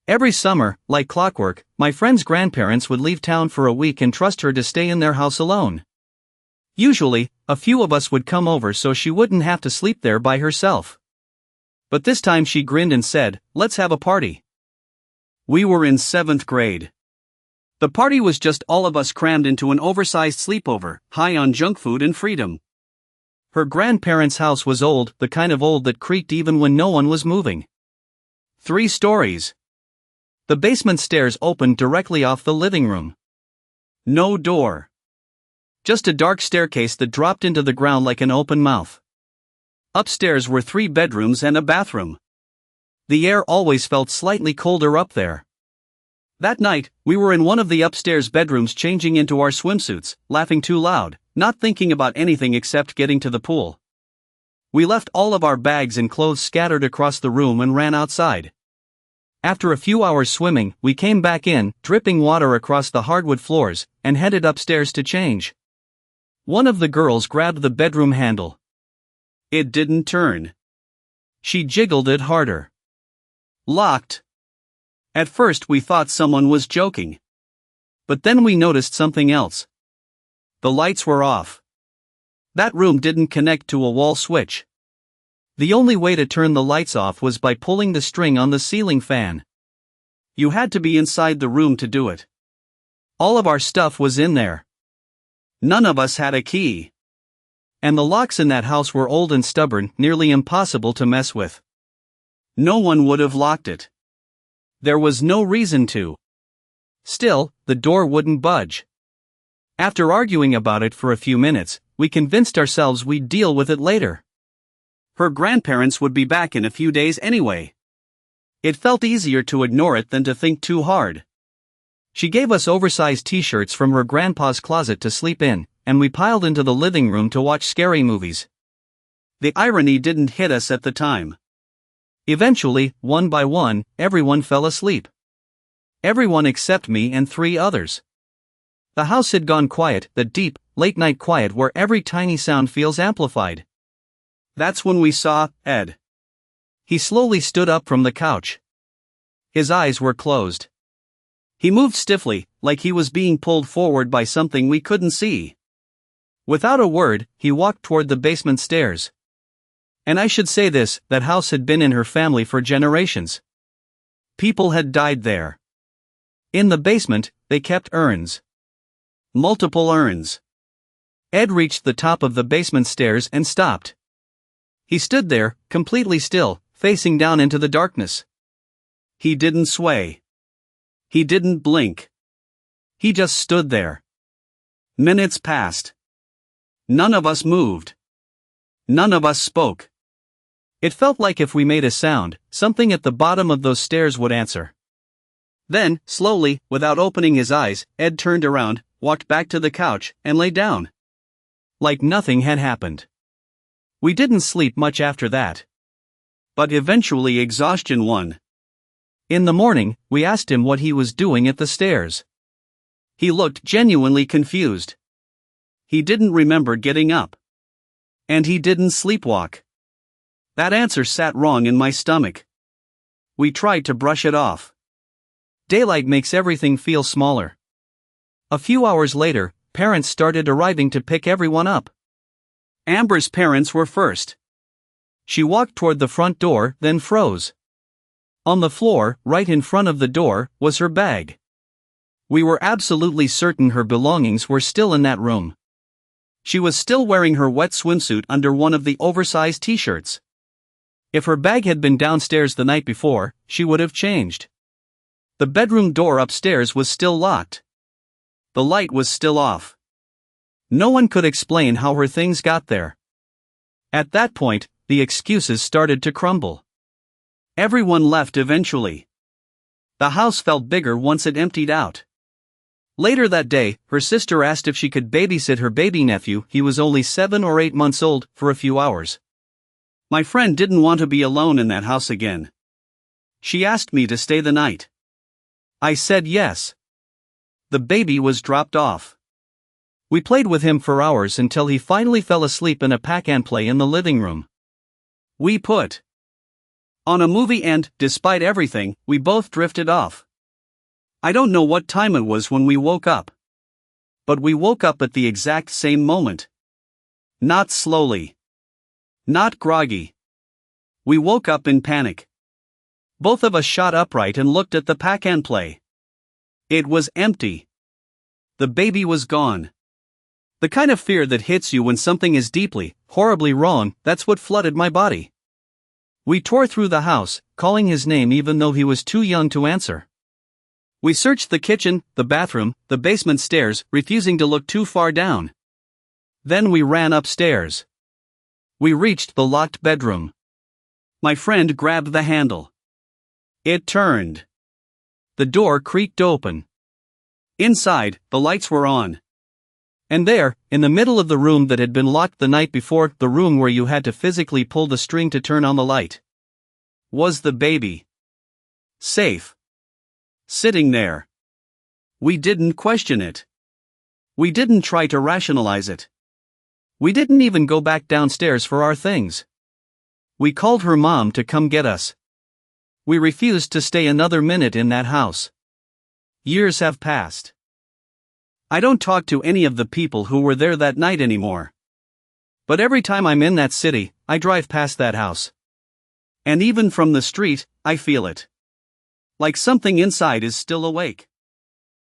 Every summer, like clockwork, my friend's grandparents would leave town for a week and trust her to stay in their house alone. Usually, a few of us would come over so she wouldn't have to sleep there by herself. But this time she grinned and said, "Let's have a party." We were in 7th grade. The party was just all of us crammed into an oversized sleepover, high on junk food and freedom. Her grandparents' house was old, the kind of old that creaked even when no one was moving. 3 stories. The basement stairs opened directly off the living room. No door. Just a dark staircase that dropped into the ground like an open mouth. Upstairs were 3 bedrooms and a bathroom. The air always felt slightly colder up there. That night, we were in one of the upstairs bedrooms changing into our swimsuits, laughing too loud, not thinking about anything except getting to the pool. We left all of our bags and clothes scattered across the room and ran outside. After a few hours swimming, we came back in, dripping water across the hardwood floors, and headed upstairs to change. One of the girls grabbed the bedroom handle. It didn't turn. She jiggled it harder. Locked. At first we thought someone was joking. But then we noticed something else. The lights were off. That room didn't connect to a wall switch. The only way to turn the lights off was by pulling the string on the ceiling fan. You had to be inside the room to do it. All of our stuff was in there. None of us had a key. And the locks in that house were old and stubborn, nearly impossible to mess with. No one would have locked it. There was no reason to. Still, the door wouldn't budge. After arguing about it for a few minutes, we convinced ourselves we'd deal with it later. Her grandparents would be back in a few days anyway. It felt easier to ignore it than to think too hard. She gave us oversized t-shirts from her grandpa's closet to sleep in, and we piled into the living room to watch scary movies. The irony didn't hit us at the time. Eventually, one by one, everyone fell asleep. Everyone except me and 3 others. The house had gone quiet, the deep, late-night quiet where every tiny sound feels amplified. That's when we saw Ed. He slowly stood up from the couch. His eyes were closed. He moved stiffly, like he was being pulled forward by something we couldn't see. Without a word, he walked toward the basement stairs. And I should say this, that house had been in her family for generations. People had died there. In the basement, they kept urns. Multiple urns. Ed reached the top of the basement stairs and stopped. He stood there, completely still, facing down into the darkness. He didn't sway. He didn't blink. He just stood there. Minutes passed. None of us moved. None of us spoke. It felt like if we made a sound, something at the bottom of those stairs would answer. Then, slowly, without opening his eyes, Ed turned around, walked back to the couch, and lay down. Like nothing had happened. We didn't sleep much after that. But eventually exhaustion won. In the morning, we asked him what he was doing at the stairs. He looked genuinely confused. He didn't remember getting up. And he didn't sleepwalk. That answer sat wrong in my stomach. We tried to brush it off. Daylight makes everything feel smaller. A few hours later, parents started arriving to pick everyone up. Amber's parents were first. She walked toward the front door, then froze. On the floor, right in front of the door, was her bag. We were absolutely certain her belongings were still in that room. She was still wearing her wet swimsuit under one of the oversized t-shirts. If her bag had been downstairs the night before, she would have changed. The bedroom door upstairs was still locked. The light was still off. No one could explain how her things got there. At that point, the excuses started to crumble. Everyone left eventually. The house felt bigger once it emptied out. Later that day, her sister asked if she could babysit her baby nephew, he was only 7 or 8 months old, for a few hours. My friend didn't want to be alone in that house again. She asked me to stay the night. I said yes. The baby was dropped off. We played with him for hours until he finally fell asleep in a pack-and-play in the living room. We put on a movie, and, despite everything, we both drifted off. I don't know what time it was when we woke up. But we woke up at the exact same moment. Not slowly. Not groggy. We woke up in panic. Both of us shot upright and looked at the pack-and-play. It was empty. The baby was gone. The kind of fear that hits you when something is deeply, horribly wrong, that's what flooded my body. We tore through the house, calling his name even though he was too young to answer. We searched the kitchen, the bathroom, the basement stairs, refusing to look too far down. Then we ran upstairs. We reached the locked bedroom. My friend grabbed the handle. It turned. The door creaked open. Inside, the lights were on. And there, in the middle of the room that had been locked the night before, the room where you had to physically pull the string to turn on the light, was the baby. Safe. Sitting there. We didn't question it. We didn't try to rationalize it. We didn't even go back downstairs for our things. We called her mom to come get us. We refused to stay another minute in that house. Years have passed. I don't talk to any of the people who were there that night anymore. But every time I'm in that city, I drive past that house. And even from the street, I feel it. Like something inside is still awake.